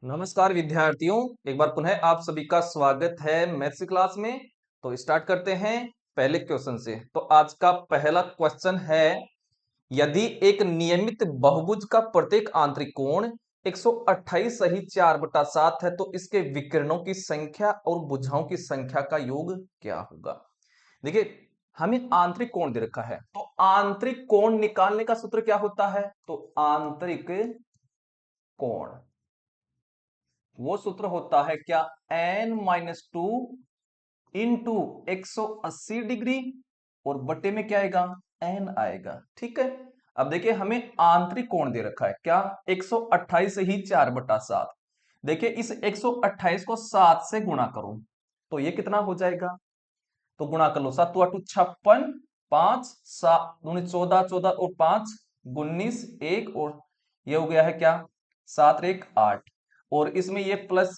नमस्कार विद्यार्थियों, एक बार पुनः आप सभी का स्वागत है मैथ्स क्लास में। तो स्टार्ट करते हैं पहले क्वेश्चन से। तो आज का पहला क्वेश्चन है, यदि एक नियमित बहुभुज का प्रत्येक आंतरिक कोण 128 सही 4/7 है तो इसके विकर्णों की संख्या और भुजाओं की संख्या का योग क्या होगा। देखिए, हमें आंतरिक कोण दे रखा है, तो आंतरिक कोण निकालने का सूत्र क्या होता है। तो आंतरिक कोण वो सूत्र होता है क्या, n-2 इंटू 180 डिग्री और बटे में क्या आएगा, n आएगा। ठीक है, अब देखिए हमें आंतरिक कोण दे रखा है क्या, 128 ही 4/7। देखिए इस 128 को 7 से गुणा करो तो ये कितना हो जाएगा। तो गुणा कर लो, 7 2 8 56, 5 7 दूनी 14, 14 और 5 19, 1 और ये हो गया है क्या, 7 1 8 और इसमें ये प्लस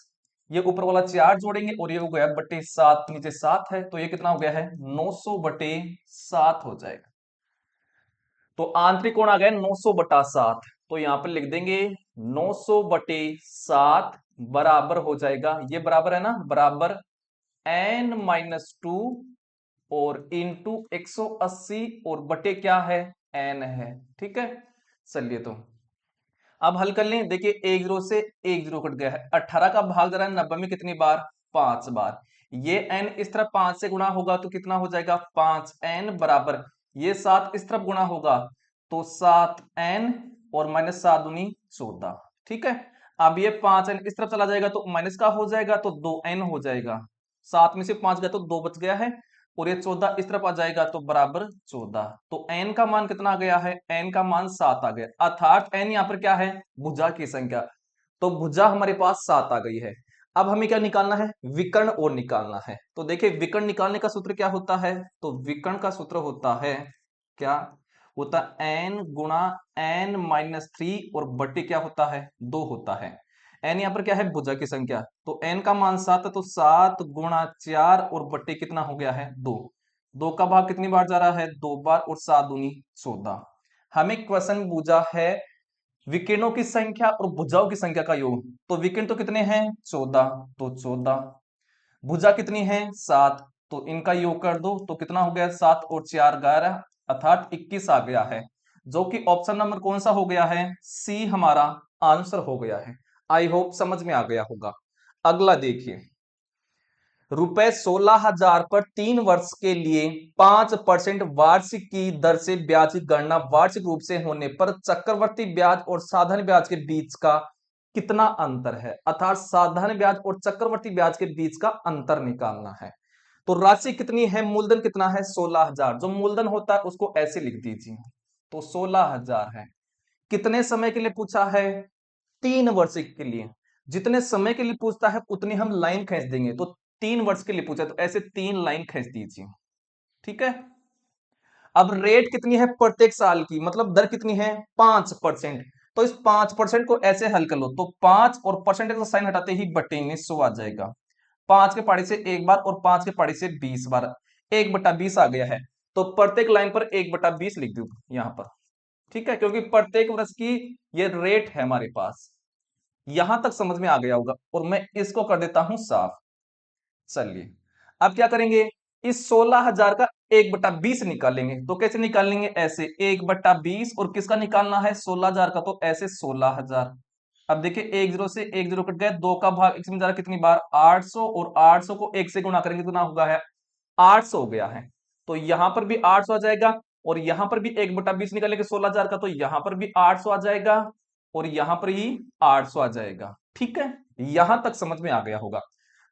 ये ऊपर वाला 4 जोड़ेंगे और ये हो गया बटे 7, नीचे 7 है तो ये कितना हो गया है, 900/7 हो जाएगा। तो आंतरिक कोण आ गया 900/7, तो यहां पर लिख देंगे 900/7 बराबर हो जाएगा, ये बराबर है ना, बराबर n-2 और इंटू 180 और बटे क्या है, n है। ठीक है, चलिए तो अब हल कर लें। देखिए 1 0 से 1 0 कट गया है, 18 का भाग जरा 90 में कितनी बार, 5 बार। ये n इस तरफ 5 से गुणा होगा तो कितना हो जाएगा, 5n बराबर ये 7 इस तरफ गुणा होगा तो 7n और माइनस 7 दूनी 14। ठीक है, अब ये 5n इस तरफ चला जाएगा तो माइनस का हो जाएगा तो 2n हो जाएगा, 7 में से 5 गया तो 2 बच गया है और ये 14 इस तरफ आ जाएगा तो बराबर 14। तो n का मान कितना आ गया है, n का मान 7 आ गया, अर्थात n यहाँ पर क्या है, भुजा की संख्या। तो भुजा हमारे पास 7 आ गई है। अब हमें क्या निकालना है, विकर्ण और निकालना है। तो देखिए विकर्ण निकालने का सूत्र क्या होता है, तो विकर्ण का सूत्र होता है क्या, होता n गुणा n-3 और बटे क्या होता है, 2 होता है। n यहाँ पर क्या है, भुजा की संख्या, तो n का मान 7 है तो 7 गुणा 4 और बटे कितना हो गया है, 2। 2 का भाग कितनी बार जा रहा है, 2 बार और 7 दूनी 14। हमें क्वेश्चन पूछा है विकिरणों की संख्या और भुजाओं की संख्या का योग। तो विकिरण तो कितने हैं, 14, तो 14, भुजा कितनी है, 7, तो इनका योग कर दो तो कितना हो गया, 7 और 4 11 अर्थात 21 आ गया है, जो कि ऑप्शन नंबर कौन सा हो गया है, सी हमारा आंसर हो गया है। आई होप समझ में आ गया होगा। अगला देखिए, रुपए 16,000 पर 3 वर्ष के लिए 5% वार्षिक की दर से ब्याज की गणना वार्षिक रूप से होने पर चक्रवर्ती ब्याज और साधारण ब्याज के बीच का कितना अंतर है, अर्थात साधारण ब्याज और चक्रवर्ती ब्याज के बीच का अंतर निकालना है। तो राशि कितनी है, मूलधन कितना है, 16,000। जो मूलधन होता है उसको ऐसे लिख दीजिए, तो 16,000 है। कितने समय के लिए पूछा है, 3 वर्ष के लिए। जितने समय के लिए पूछता है उतनी हम लाइन खींच देंगे, तो 3 वर्ष के लिए पूछा तो ऐसे 3 लाइन खींच दीजिए। ठीक है, अब रेट कितनी है प्रत्येक साल की, मतलब दर कितनी है, 5%। तो इस 5% को ऐसे हल कर लो, तो 5 और परसेंटेज का साइन हटाते ही बटे में 100 आ जाएगा। 5 के पहाड़ी से एक बार और 5 के पहाड़ी से 20 बार, 1/20 आ गया है। तो प्रत्येक लाइन पर 1/20 लिख दू यहां पर। ठीक है, क्योंकि प्रत्येक वर्ष की ये रेट है हमारे पास। यहां तक समझ में आ गया होगा और मैं इसको कर देता हूं साफ। चलिए अब क्या करेंगे, इस 16,000 का 1/20 निकालेंगे। तो कैसे निकालेंगे, ऐसे 1/20 और किसका निकालना है, 16,000 का, तो ऐसे 16,000। अब देखिए 1 0 से 1 0 कट गया, 2 का भाग एक में जा रहा कितनी बार, 800 और 800 को 1 से गुणा करेंगे कितना होगा है, 800 हो गया है। तो यहां पर भी 800 आ जाएगा और यहां पर भी 1/20 निकालेंगे 16,000 का, तो यहां पर भी 800 आ जाएगा और यहां पर ही 800 आ जाएगा। ठीक है, यहां तक समझ में आ गया होगा।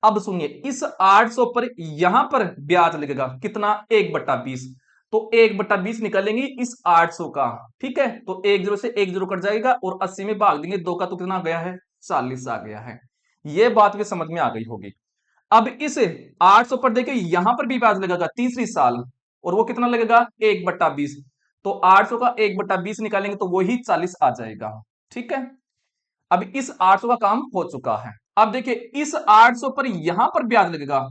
अब सुनिए, इस 800 पर यहां पर ब्याज लगेगा कितना, 1/20। तो 1/20 निकालेंगे इस 800 का। ठीक है, तो 1 0 से 1 0 कट जाएगा और 80 में भाग देंगे, 2 का तो कितना आ गया है, 40 आ गया है। ये बात भी समझ में आ गई होगी। अब इस 800 पर देखिए यहां पर भी ब्याज लगेगा तीसरी साल, और वो कितना लगेगा, 1/20। तो 800 का 1/20 निकालेंगे तो वही 40 आ जाएगा। ठीक है, अब इस 800 का काम हो चुका है। अब देखिए इस 800 पर यहां पर ब्याज लगेगा,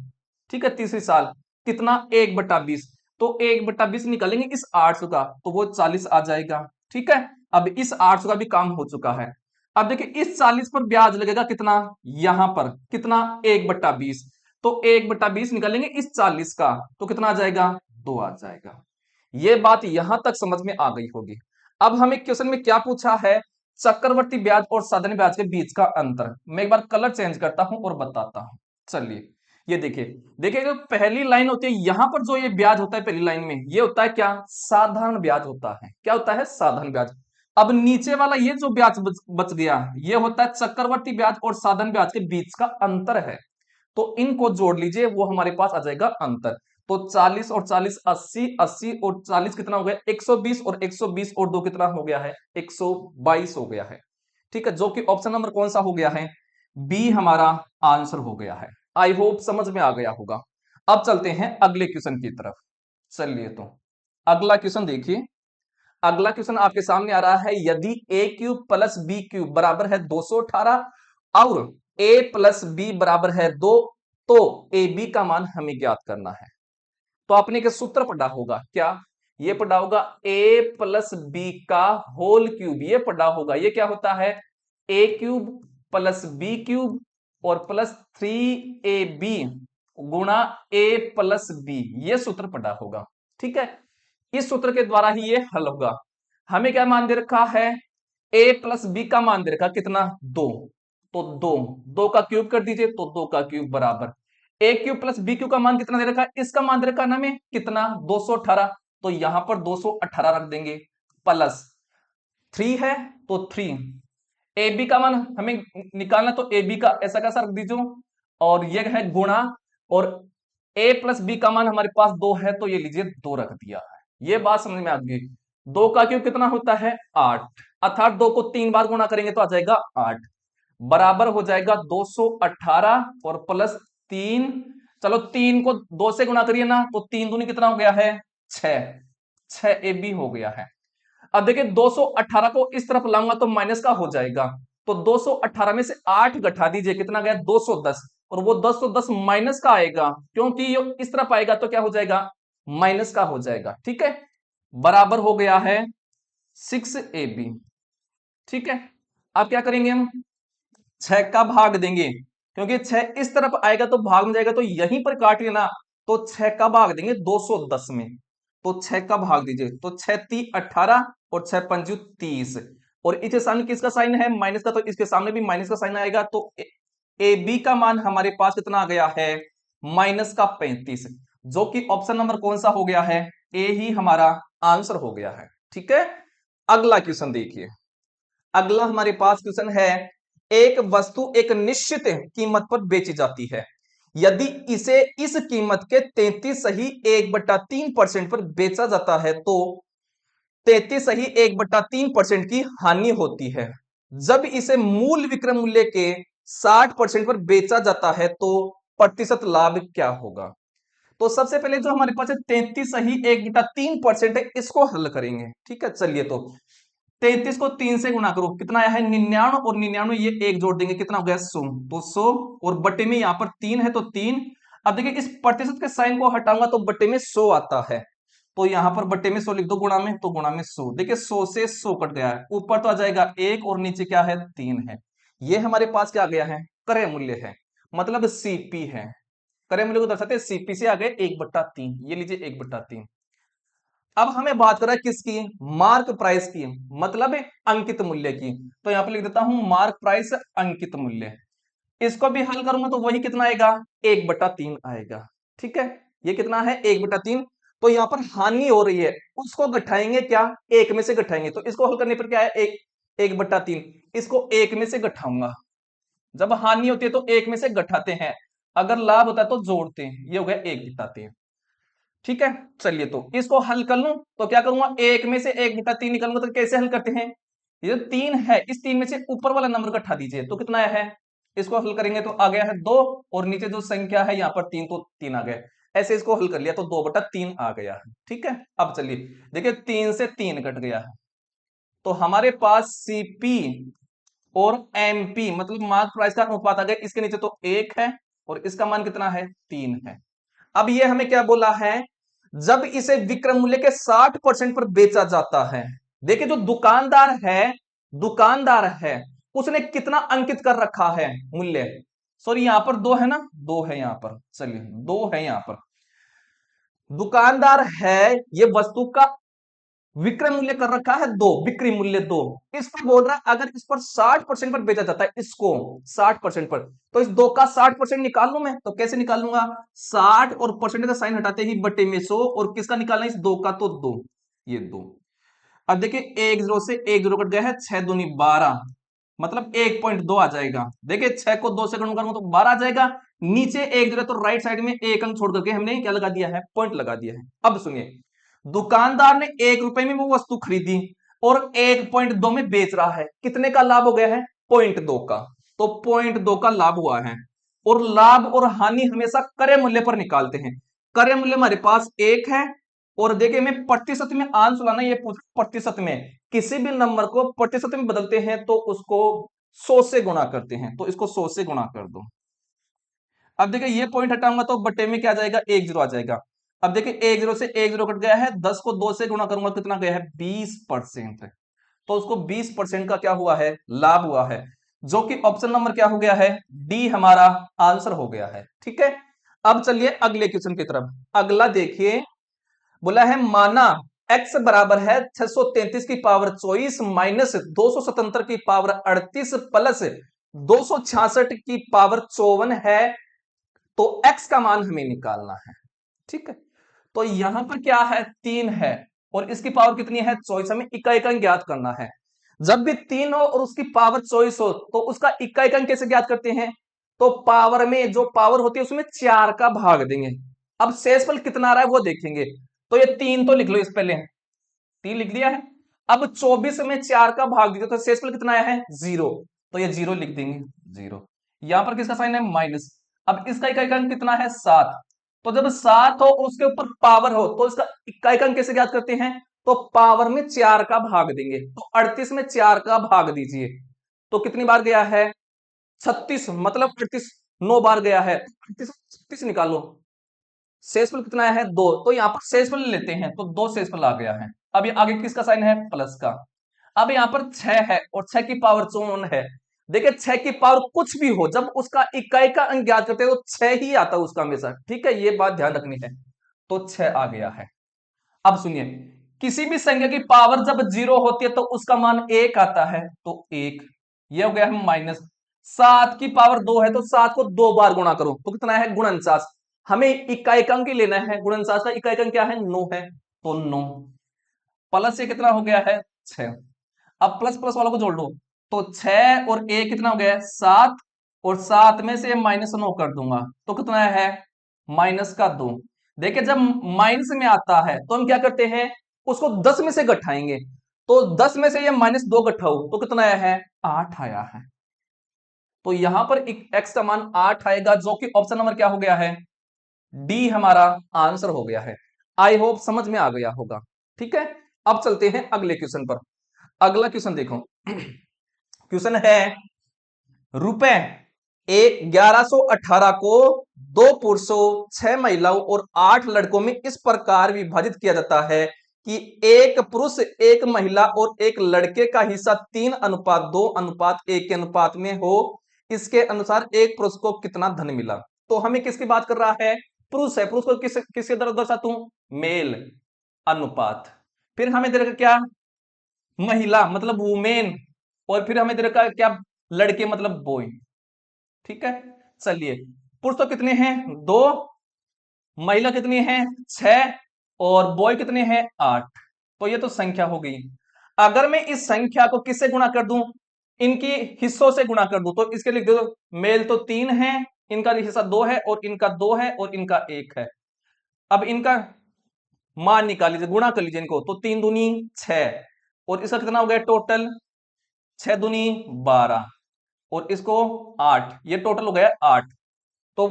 ठीक है, तीसरी साल, कितना, 1/20। तो 1/20 निकालेंगे इस 800 का तो वो 40 आ जाएगा। ठीक है, अब इस 800 का भी काम हो चुका है। अब देखिए इस 40 पर ब्याज लगेगा कितना, यहां पर कितना 1/20, तो 1/20 निकालेंगे इस 40 का तो कितना आ जाएगा 2 आ जाएगा। ये बात यहां तक समझ में आ गई होगी। अब हमें क्वेश्चन में क्या पूछा है, चक्रवर्ती ब्याज और साधारण ब्याज के बीच का अंतर। मैं एक बार कलर चेंज करता हूं और बताता हूं। चलिए ये देखिए, देखिए जो पहली लाइन होती है यहां पर जो ये ब्याज होता है पहली लाइन में, ये होता है क्या, साधारण ब्याज होता है। क्या होता है, साधारण ब्याज। अब नीचे वाला ये जो ब्याज बच गया, ये होता है चक्रवर्ती ब्याज और साधारण ब्याज के बीच का अंतर है। तो इनको जोड़ लीजिए, वो हमारे पास आ जाएगा अंतर। तो 40 और 40 80, 80 और 40 कितना हो गया 120, और 120 और 2 कितना हो गया है 122 हो गया है। ठीक है, जो कि ऑप्शन नंबर कौन सा हो गया है, बी हमारा आंसर हो गया है। आई होप समझ में आ गया होगा। अब चलते हैं अगले क्वेश्चन की तरफ। चलिए तो अगला क्वेश्चन देखिए। अगला क्वेश्चन आपके सामने आ रहा है, यदि ए क्यूब प्लस बी क्यूब बराबर है 218 और ए प्लस बी बराबर है 2, तो ए बी का मान हमें ज्ञात करना है। तो आपने क्या सूत्र पढ़ा होगा, क्या ये पढ़ा होगा ए प्लस बी का होल क्यूब, ये पढ़ा होगा। ये क्या होता है, ए क्यूब प्लस बी क्यूब और प्लस 3ab गुणा ए प्लस बी, ये सूत्र पढ़ा होगा। ठीक है, इस सूत्र के द्वारा ही ये हल होगा। हमें क्या मान दे रखा है, ए प्लस बी का मान दे रखा कितना 2, तो 2 का क्यूब कर दीजिए, तो 2 का क्यूब बराबर ए क्यूब प्लस बी क्यूब का मान कितना दे रखा है, इसका मान दे रखा है हमें कितना 218, तो यहां पर 218 रख देंगे, प्लस 3 है तो 3, ए बी का मान हमें निकालना, तो ए बी का ऐसा कैसा रख दीजिए, और ये है गुणा, और ए प्लस बी का मान हमारे पास 2 है, तो ये लीजिए 2 रख दिया है। ये बात समझ में आ गई। 2 का क्यूब कितना होता है 8, अर्थात 2 को 3 बार गुणा करेंगे तो आ जाएगा 8, बराबर हो जाएगा 218 और प्लस 3। चलो 3 को 2 से गुणा करिए ना, तो 3 दूनी कितना हो गया है 6, 6 ए बी हो गया है। अब देखिए 218 को इस तरफ लाऊंगा तो माइनस का हो जाएगा, तो 218 में से 8 घटा दीजिए, कितना गया 210, और वो 210 माइनस का आएगा, क्योंकि ये इस तरफ आएगा तो क्या हो जाएगा माइनस का हो जाएगा। ठीक है, बराबर हो गया है 6ab। ठीक है, अब क्या करेंगे हम 6 का भाग देंगे, क्योंकि 6 इस तरफ आएगा तो भाग में जाएगा, तो यहीं पर काट लेना, तो 6 का भाग देंगे 210 में, तो 6 का भाग दीजिए, तो 6 × 3 = 18 और 6 × 5 = 30, और इसके सामने किसका साइन है माइनस का, तो इसके सामने भी माइनस का साइन आएगा, तो ए बी का मान हमारे पास कितना आ गया है -35, जो कि ऑप्शन नंबर कौन सा हो गया है, ए ही हमारा आंसर हो गया है। ठीक है, अगला क्वेश्चन देखिए। अगला हमारे पास क्वेश्चन है, एक वस्तु एक निश्चित कीमत पर बेची जाती है, यदि इसे इस कीमत के 33 सही 1/3% पर बेचा जाता है तो 33 सही 1/3% की हानि होती है। जब इसे मूल विक्रय मूल्य के 60% पर बेचा जाता है तो प्रतिशत लाभ क्या होगा। तो सबसे पहले जो हमारे पास 33 सही 1/3% है, इसको हल करेंगे। ठीक है, चलिए तो 33 को 3 से गुणा करो, कितना आया है 99, और 99 ये एक जोड़ देंगे कितना हो गया 100, तो 100, और बटे में यहां पर 3 है तो 3। अब देखिए इस प्रतिशत के साइन को हटाऊंगा तो बटे में 100 आता है, तो यहां पर बटे में 100 लिख दो, गुणा में तो गुणा में 100। देखिए 100 से 100 कट गया है, ऊपर तो आ जाएगा 1 और नीचे क्या है 3 है। ये हमारे पास क्या आ गया है क्रय मूल्य है, मतलब सीपी है। क्रय मूल्य को दर्शाते हैं सीपी से आ गए 1/3, ये लीजिए 1/3। अब हमें बात कर रहा है किसकी, मार्क प्राइस की, मतलब अंकित मूल्य की। तो यहां पर लिख देता हूं मार्क प्राइस अंकित मूल्य। इसको भी हल करूंगा तो वही कितना आएगा 1/3 आएगा। ठीक है, ये कितना है 1/3। तो यहां पर हानि हो रही है, उसको घटाएंगे क्या, एक में से घटाएंगे, तो इसको हल करने पर क्या है 1/3, इसको एक में से घटाऊंगा। जब हानि होती है तो एक में से घटाते हैं, अगर लाभ होता है तो जोड़ते हैं, ये हो गया 1/3। ठीक है, चलिए तो इसको हल कर लूं तो क्या करूंगा, एक में से 1/3 निकालूंगा, तो कैसे हल करते हैं, ये जो 3 है इस 3 में से ऊपर वाला नंबर घटा दीजिए, तो कितना आया है, इसको हल करेंगे तो आ गया है 2, और नीचे जो संख्या है यहाँ पर 3, तो 3 आ गया। ऐसे इसको हल कर लिया तो 2/3 आ गया है। ठीक है, अब चलिए देखिए 3 से 3 कट गया है, तो हमारे पास सीपी और एमपी मतलब मार्क प्राइस का अनुपात आ गया, इसके नीचे तो 1 है और इसका मान कितना है 3 है। अब ये हमें क्या बोला है, जब इसे विक्रय मूल्य के 60% पर बेचा जाता है, देखिए जो दुकानदार है उसने कितना अंकित कर रखा है मूल्य। सॉरी यहां पर दो है ना, दो है यहां पर, चलिए दो है यहां पर। दुकानदार है ये वस्तु का विक्रय मूल्य कर रखा है दो, बिक्री मूल्य दो। इस पर बोल रहा है अगर इस पर 60% पर बेचा जाता है, इसको 60% पर, तो इस दो का 60% निकाल लू मैं, तो कैसे निकाल लूंगा? 60 और परसेंट का साइन हटाते ही बटे में 100, और किसका निकालना है इस दो का? तो दो, ये दो। अब देखिए एक जीरो से एक जीरो कट गया है, 6 दूनी 12, मतलब 1.2 आ जाएगा। देखिए 6 को 2 से गुणा करूंगा तो 12 आ जाएगा। नीचे एक जीरो तो राइट साइड में एक अंक छोड़ करके हमने क्या लगा दिया है? पॉइंट लगा दिया है। अब सुनिए, दुकानदार ने 1 रुपए में वो वस्तु खरीदी और 1.2 में बेच रहा है, कितने का लाभ हो गया है? 0.2 का। तो 0.2 का लाभ हुआ है। और लाभ और हानि हमेशा क्रय मूल्य पर निकालते हैं। क्रय मूल्य हमारे पास 1 है, और देखिए मैं प्रतिशत में आंसर लाना, ये पूछ प्रतिशत में, किसी भी नंबर को प्रतिशत में बदलते हैं तो उसको 100 से गुणा करते हैं, तो इसको 100 से गुणा कर दो। अब देखिए ये पॉइंट हटाऊंगा तो बटे में क्या आ जाएगा? एक जीरो आ जाएगा। अब देखिए एक जीरो से एक जीरो कट गया है, 10 को 2 से गुणा करूंगा कितना गया है? 20%। तो उसको 20% का क्या हुआ है? लाभ हुआ है, जो कि ऑप्शन नंबर क्या हो गया है? डी हमारा आंसर हो गया है। ठीक है, अब चलिए अगले क्वेश्चन की तरफ। अगला देखिए, बोला है माना x बराबर है 633 की पावर 24 माइनस 277 की पावर 38 प्लस 266 की पावर 54 है, तो x का मान हमें निकालना है। ठीक है, तो यहां पर क्या है? 3 है और इसकी पावर कितनी है? 24। हमें इकाई अंक ज्ञात करना है। जब भी 3 हो और उसकी पावर 24 हो तो उसका इकाई अंक कैसे ज्ञात करते हैं? तो पावर में जो पावर होती है उसमें 4 का भाग देंगे। अब शेषफल कितना आ रहा है वो देखेंगे। तो ये 3 तो लिख लो, इस पहले 3 लिख लिया है। अब 24 में 4 का भाग दीजिए तो शेषफल कितना आया है? 0। तो ये 0 लिख देंगे, 0। यहां पर किसका साइन है? माइनस। अब इसका इकाई अंक कितना है? 7। तो जब 7 हो उसके ऊपर पावर हो तो इसका इकाई अंक कैसे ज्ञात करते हैं? तो पावर में 4 का भाग देंगे, तो 38 में 4 का भाग दीजिए, तो कितनी बार गया है? 36, मतलब 38 9 बार गया है, 38 36 निकालो। शेषफल कितना आया है? 2। तो यहां पर शेषफल लेते हैं तो 2 शेषफल आ गया है। अब ये आगे किसका साइन है? प्लस का। अब यहां पर 6 है और 6 की पावर 54 है। देखिए 6 की पावर कुछ भी हो, जब उसका इकाई का अंक ज्ञात करते हैं तो 6 ही आता है उसका हमेशा। ठीक है, ये बात ध्यान रखनी है। तो 6 आ गया है। अब सुनिए, किसी भी संख्या की पावर जब 0 होती है तो उसका मान 1 आता है, तो 1। ये हो गया है माइनस। 7 की पावर 2 है तो 7 को 2 बार गुणा करो तो कितना है? गुणनचास। हमें इकाई अंक ही लेना है, गुणनचास का इकाई अंक क्या है? 9 है, तो 9 प्लस ये कितना हो गया है? 6। अब प्लस प्लस वालों को जोड़ लो, तो 6 और 1 कितना हो गया है? 7, और 7 में से -9 कर दूंगा तो कितना है? -2। देखिए जब माइनस में आता है तो हम क्या करते हैं? उसको 10 में से घटाएंगे, तो 10 में से ये -2 घटाओ तो कितना आया है? 8 आया है। तो यहां पर x का मान 8 आएगा, जो कि ऑप्शन नंबर क्या हो गया है? डी हमारा आंसर हो गया है। आई होप समझ में आ गया होगा। ठीक है, अब चलते हैं अगले क्वेश्चन पर। अगला क्वेश्चन देखो, क्वेश्चन है रुपए 1118 को 2 पुरुषों 6 महिलाओं और 8 लड़कों में इस प्रकार विभाजित किया जाता है कि एक पुरुष एक महिला और एक लड़के का हिस्सा 3:2:1 के अनुपात में हो। इसके अनुसार एक पुरुष को कितना धन मिला? तो हमें किसकी बात कर रहा है? पुरुष है, पुरुष को किसके द्वारा दर्शाता हूं? मेल अनुपात। फिर हमें दे रखा क्या? महिला मतलब वुमेन, और फिर हमें दे रखा क्या? लड़के मतलब बॉय। ठीक है, चलिए पुरुष तो कितने हैं? 2, महिला कितनी है? 6, और बॉय कितने हैं? 8। तो ये तो संख्या हो गई। अगर मैं इस संख्या को किससे गुणा कर दूं? इनकी हिस्सों से गुणा कर दूं, तो इसके लिख दो, मेल तो 3 है, इनका हिस्सा 2 है, और इनका 2 है, और इनका 1 है। अब इनका मान निकाल लीजिए, गुणा कर लीजिए इनको, तो 3 दूनी 6, और इसका कितना हो गया टोटल? 6 दूनी 12, और इसको 8, ये टोटल हो गया 8। तो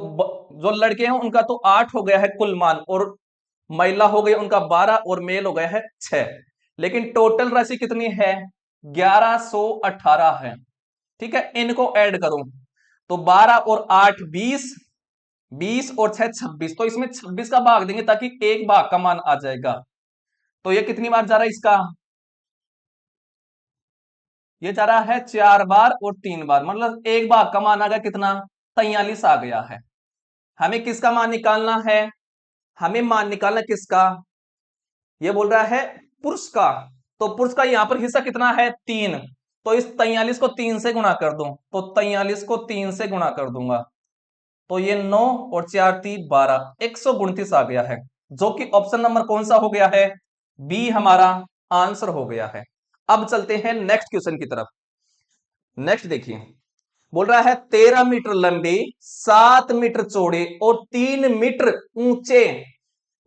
जो लड़के हैं उनका तो 8 हो गया है कुल मान, और महिला हो गई उनका 12, और मेल हो गया है 6। लेकिन टोटल राशि कितनी है? 1118 है। ठीक है, इनको ऐड करो तो 12 और 8 20, 20 और 6 26, तो इसमें 26 का भाग देंगे ताकि एक भाग का मान आ जाएगा। तो ये कितनी बार जा रहा है इसका? ये जा रहा है 4 बार और 3 बार, मतलब एक बार का मान आ गया कितना, 43 आ गया है। हमें किसका मान निकालना है, हमें मान निकालना किसका, ये बोल रहा है पुरुष का। तो पुरुष का यहां पर हिस्सा कितना है, 3। तो इस 43 को 3 से गुणा कर दूं, तो 43 को 3 से गुणा कर दूंगा, तो ये 9 और 4 3 12, 129 आ गया है, जो कि ऑप्शन नंबर कौन सा हो गया है, बी हमारा आंसर हो गया है। अब चलते हैं नेक्स्ट क्वेश्चन की तरफ। नेक्स्ट देखिए, बोल रहा है 13 मीटर लंबे, 7 मीटर चौड़े और 3 मीटर ऊंचे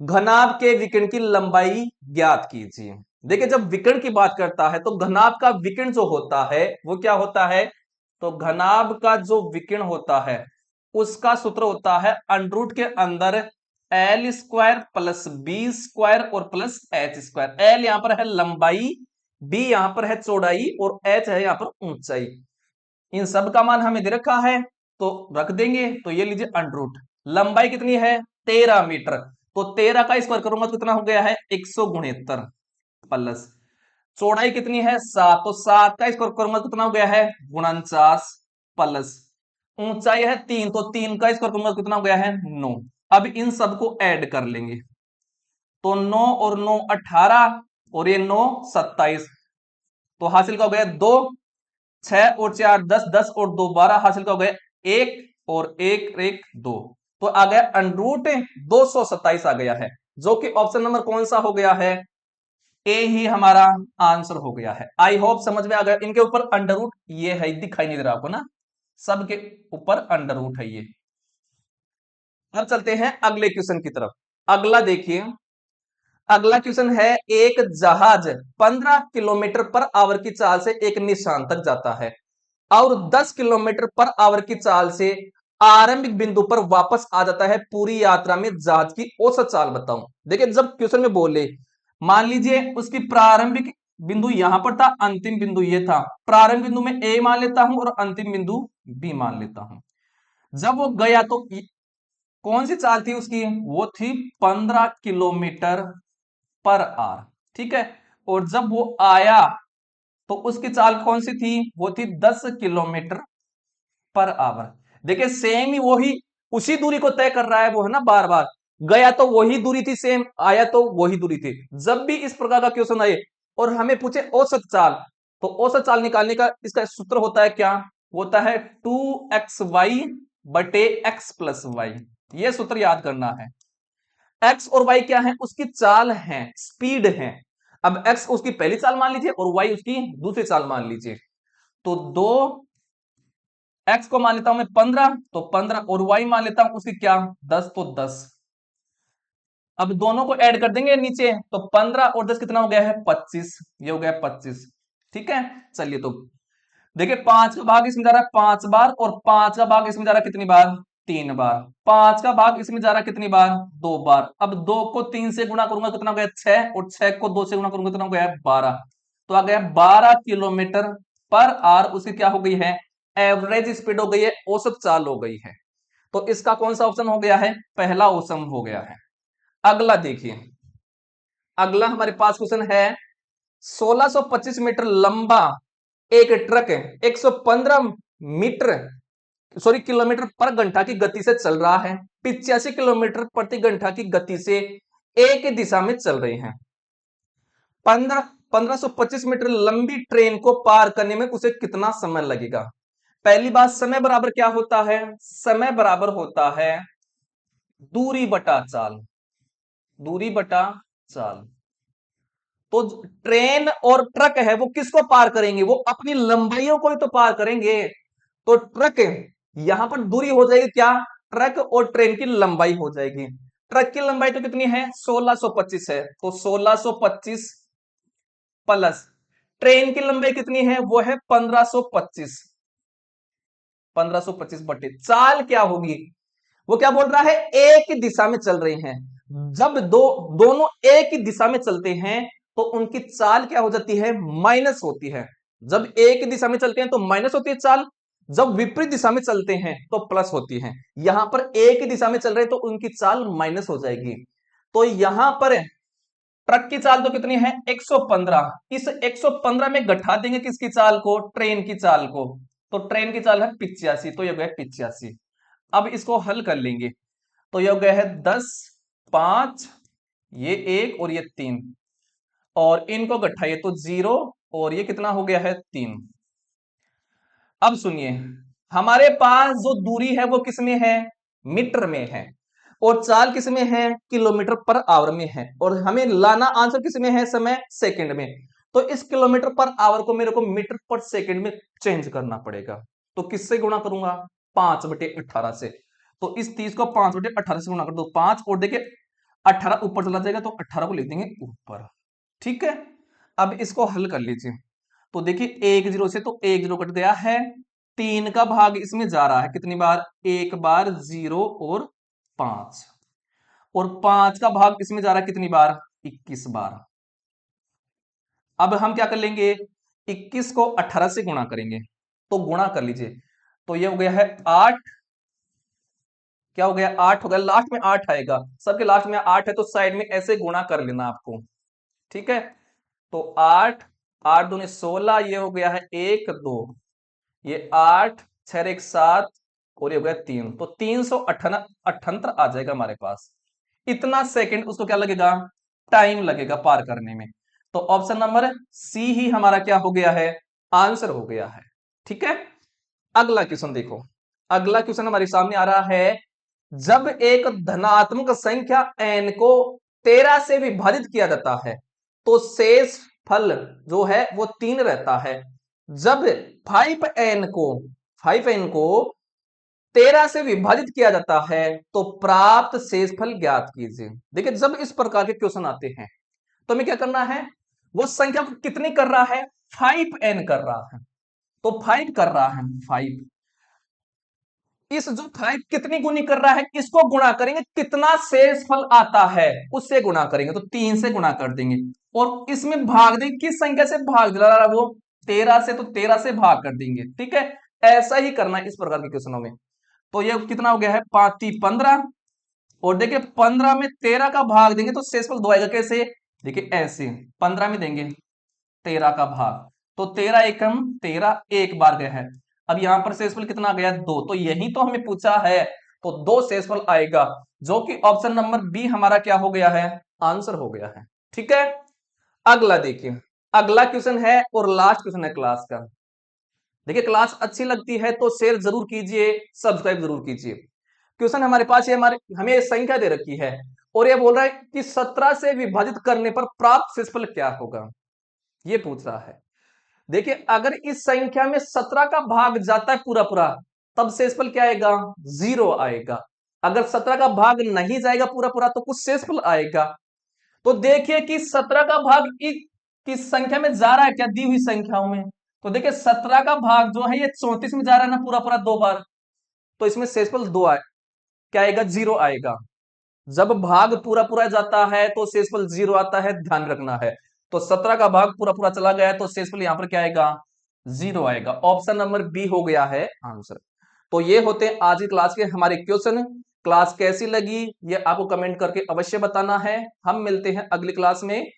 घनाभ के विकिरण की लंबाई ज्ञात कीजिए। देखिए, जब विकिरण की बात करता है तो घनाभ का विकिरण जो होता है वो क्या होता है, तो घनाभ का जो विकिरण होता है उसका सूत्र होता है अंडरूट के अंदर L square plus B square और प्लस एच स्क्वायर। एल यहां पर है लंबाई, बी यहां पर है चौड़ाई और एच है यहां पर ऊंचाई। इन सब का मान हमें दे रखा है तो रख देंगे, तो ये लीजिए अंडरूट। लंबाई कितनी है, 13 मीटर, तो 13 का स्क्वायर करूंगा तो कितना हो गया है, 169 प्लस चौड़ाई कितनी है 7, तो 7 का स्क्वायर करूंगा तो कितना हो गया है 49 प्लस ऊंचाई है 3, तो 3 का स्क्वायर करूंगा तो कितना हो गया है 9। अब इन सबको ऐड कर लेंगे, तो 9 और 9 18 और ये 9 27, तो हासिल का हो गया 2, 6 और 4 10, 10 और 2 12, हासिल का हो गया 1 और 1 1 2, तो आ गया अंडरूट 227 आ गया है, जो कि ऑप्शन नंबर कौन सा हो गया है, ए ही हमारा आंसर हो गया है। आई होप समझ में आ गया। इनके ऊपर अंडररूट ये है, दिखाई नहीं दे रहा आपको ना, सबके ऊपर अंडररूट है ये। अब चलते हैं अगले क्वेश्चन की तरफ। अगला देखिए, अगला क्वेश्चन है, एक जहाज 15 किलोमीटर पर आवर की चाल से एक निशान तक जाता है और 10 किलोमीटर पर आवर की चाल से आरंभिक बिंदु पर वापस आ जाता है, पूरी यात्रा में जहाज की औसत चाल बताऊं। देखिए, जब क्वेश्चन में बोले, मान लीजिए उसकी प्रारंभिक बिंदु यहां पर था, अंतिम बिंदु ये था, प्रारंभिक बिंदु में ए मान लेता हूं और अंतिम बिंदु बी मान लेता हूं। जब वो गया तो कौन सी चाल थी उसकी, वो थी 15 किलोमीटर पर आवर, ठीक है। और जब वो आया तो उसकी चाल कौन सी थी, वो थी 10 किलोमीटर पर आवर। देखिए, सेम ही वही उसी दूरी को तय कर रहा है वो, है ना, बार बार गया तो वही दूरी थी सेम, आया तो वही दूरी थी। जब भी इस प्रकार का क्वेश्चन आए और हमें पूछे औसत चाल, तो औसत चाल निकालने का इसका सूत्र होता है क्या, होता है 2xy बटे x प्लस वाई। ये सूत्र याद करना है। x और y क्या है, उसकी चाल है, स्पीड है। अब x उसकी पहली चाल मान लीजिए और y उसकी दूसरी चाल मान लीजिए, तो 2 x को मान लेता हूं मैं 15, तो 15 और y मान लेता हूं उसकी क्या 10, तो 10। अब दोनों को ऐड कर देंगे नीचे, तो 15 और 10 कितना हो गया है 25, ये हो गया 25, ठीक है। चलिए, तो देखिए 5 का भाग इसमें जा रहा है 5 बार और 5 का भाग इसमें जा रहा है कितनी बार, 3 बार। 5 का भाग इसमें जा रहा है कितनी बार, 2 बार। अब 2 को 3 से गुणा करूंगा कितना हो गया 6, और 6 को 2 से गुणा करूंगा कितना हो गया 12, तो आ गया 12 किलोमीटर पर आवर। उसकी क्या हो गई है, एवरेज स्पीड हो गई है, औसत चाल हो गई है। तो इसका कौन सा ऑप्शन हो गया है, पहला ऑप्शन हो गया है। अगला देखिए, अगला हमारे पास क्वेश्चन है, 1625 मीटर लंबा एक ट्रक 115 मीटर किलोमीटर पर घंटा की गति से चल रहा है, 85 किलोमीटर प्रति घंटा की गति से एक दिशा में चल रहे हैं। 1525 मीटर लंबी ट्रेन को पार करने में उसे कितना समय लगेगा। पहली बात, समय बराबर क्या होता है, समय बराबर होता है दूरी बटा चाल, दूरी बटा चाल। तो ट्रेन और ट्रक है वो किसको पार करेंगे, वो अपनी लंबाइयों को ही तो पार करेंगे। तो ट्रक, यहां पर दूरी हो जाएगी क्या, ट्रक और ट्रेन की लंबाई हो जाएगी। ट्रक की लंबाई तो कितनी है 1625 है, तो 1625 प्लस ट्रेन की लंबाई कितनी है, वो है 1525, 1525 बटे चाल क्या होगी, वो क्या बोल रहा है एक दिशा में चल रहे हैं। जब दोनों एक ही दिशा में चलते हैं तो उनकी चाल क्या हो जाती है, माइनस होती है। जब एक दिशा में चलते हैं तो माइनस होती है चाल, जब विपरीत दिशा में चलते हैं तो प्लस होती है। यहां पर एक ही दिशा में चल रहे हैं तो उनकी चाल माइनस हो जाएगी। तो यहां पर ट्रक की चाल तो कितनी है 115। इस 115 में घटा देंगे किसकी चाल को, ट्रेन की चाल को। तो ट्रेन की चाल है 85, तो ये हो गया 85। अब इसको हल कर लेंगे तो ये हो गया है 10, 5, ये 1 और ये 3, और इनको घटाइए तो 0, और ये कितना हो गया है 3। अब सुनिए, हमारे पास जो दूरी है वो किसमें है, मीटर में है, और चाल किसमें है, किलोमीटर पर आवर में है, और हमें लाना आंसर किसमें है, समय सेकंड में। तो इस किलोमीटर पर आवर को मेरे को मीटर पर सेकंड में चेंज करना पड़ेगा। तो किससे गुणा करूंगा, 5/18 से। तो इस 30 को 5/18 से गुणा कर दो, 5, और देखिए 18 ऊपर चला जाएगा तो 18 को लिख देंगे ऊपर। ठीक है, अब इसको हल कर लीजिए। तो देखिए 1 0 से तो 1 0 कट गया है, 3 का भाग इसमें जा रहा है कितनी बार, 1 बार, 0 और 5, और 5 का भाग इसमें जा रहा है कितनी बार, 21 बार। अब हम क्या कर लेंगे, 21 को 18 से गुणा करेंगे, तो गुणा कर लीजिए। तो ये हो गया है 8, क्या हो गया 8 हो गया, लास्ट में 8 आएगा, सबके लास्ट में 8 है, तो साइड में ऐसे गुणा कर लेना आपको। ठीक है, तो 8, 8 दूनी 16, ये हो गया है 1 2, ये 8 6 1 7, और ये हो गया 3, तो 378 आ जाएगा हमारे पास। इतना सेकंड उसको क्या लगेगा, टाइम लगेगा पार करने में। तो ऑप्शन नंबर सी ही हमारा क्या हो गया है, आंसर हो गया है। ठीक है, अगला क्वेश्चन देखो। अगला क्वेश्चन हमारे सामने आ रहा है, जब एक धनात्मक संख्या n को 13 से विभाजित किया जाता है तो शेष फल जो है वो 3 रहता है। जब 5n को 13 से विभाजित किया जाता है तो प्राप्त शेषफल ज्ञात कीजिए। देखिए जब इस प्रकार के क्वेश्चन आते हैं तो हमें क्या करना है, वो संख्या कितनी कर रहा है, 5n कर रहा है, तो 5 कर रहा है 5, इस जो 5 कितनी गुनी कर रहा है, इसको गुणा करेंगे, कितना शेषफल आता है उससे गुणा करेंगे, तो 3 से गुणा कर देंगे, और इसमें भाग देंगे, किस संख्या से भाग दिला रहा है वो, 13 से, तो 13 से भाग कर देंगे। ठीक है, ऐसा ही करना है इस प्रकार के क्वेश्चनों में। तो ये कितना हो गया है, 5 15, और देखिए 15 में 13 का भाग देंगे तो शेषफल 2 आएगा, कैसे, देखिए ऐसे 15 में देंगे 13 का भाग, तो 13 एकम 13, एक बार गया है। अब यहां पर शेषफल कितना गया, 2, तो यही तो हमें पूछा है, तो 2 शेषफल आएगा, जो कि ऑप्शन नंबर बी हमारा क्या हो गया है, आंसर हो गया है। ठीक है, अगला देखिए, अगला क्वेश्चन है और लास्ट क्वेश्चन है क्लास का। देखिए क्लास अच्छी लगती है तो शेयर जरूर कीजिए, सब्सक्राइब जरूर कीजिए। क्वेश्चन हमारे पास ये हमारे हमें संख्या दे रखी है, और ये बोल रहा है कि 17 से विभाजित करने पर प्राप्त शेषफल क्या होगा, ये पूछ रहा है। देखिए अगर इस संख्या में 17 का भाग जाता है पूरा पूरा, तब शेषफल क्या आएगा, 0 आएगा। अगर 17 का भाग नहीं जाएगा पूरा पूरा तो कुछ शेषफल आएगा। तो देखिए कि 17 का भाग किस संख्या में जा रहा है, क्या दी हुई संख्याओं में, तो देखिए 17 का भाग जो है ये 34 में जा रहा है ना पूरा पूरा 2 बार, तो इसमें शेषफल 2 आए, क्या आएगा, 0 आएगा। जब भाग पूरा पूरा जाता है तो शेषफल 0 आता है, ध्यान रखना है। तो 17 का भाग पूरा पूरा चला गया है तो शेषफल यहां पर क्या आएगा, 0 आएगा। ऑप्शन नंबर बी हो गया है आंसर। तो ये होते हैं आज की क्लास के हमारे क्वेश्चन। क्लास कैसी लगी ये आपको कमेंट करके अवश्य बताना है। हम मिलते हैं अगली क्लास में।